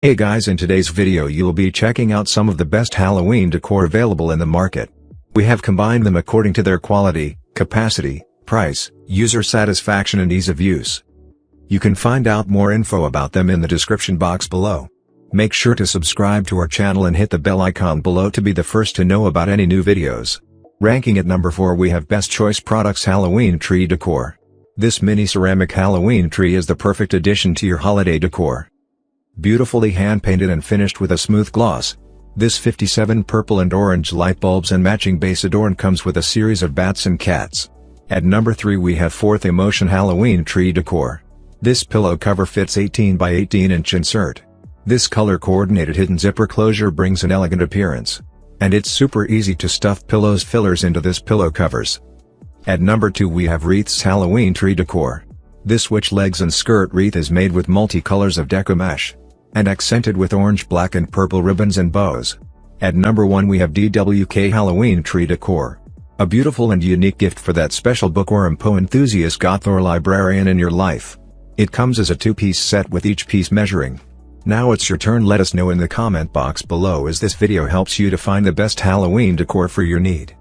Hey guys, in today's video you will be checking out some of the best Halloween decor available in the market. We have combined them according to their quality, capacity, price, user satisfaction and ease of use. You can find out more info about them in the description box below. Make sure to subscribe to our channel and hit the bell icon below to be the first to know about any new videos. Ranking at number 4 we have Best Choice Products Halloween Tree Decor. This mini ceramic Halloween tree is the perfect addition to your holiday decor. Beautifully hand-painted and finished with a smooth gloss. This 57 purple and orange light bulbs and matching base adorn comes with a series of bats and cats. At number 3 we have Fourth Emotion Halloween Tree Decor. This pillow cover fits 18 by 18 inch insert. This color-coordinated hidden zipper closure brings an elegant appearance. And it's super easy to stuff pillows fillers into this pillow covers. At number 2 we have Wreaths Halloween Tree Decor. This witch legs and skirt wreath is made with multi-colors of deco mesh and accented with orange, black and purple ribbons and bows. At number 1 we have DWK Halloween Tree Decor. A beautiful and unique gift for that special bookworm enthusiast goth or librarian in your life. It comes as a 2-piece set with each piece measuring. Now it's your turn. Let us know in the comment box below as this video helps you to find the best Halloween decor for your need.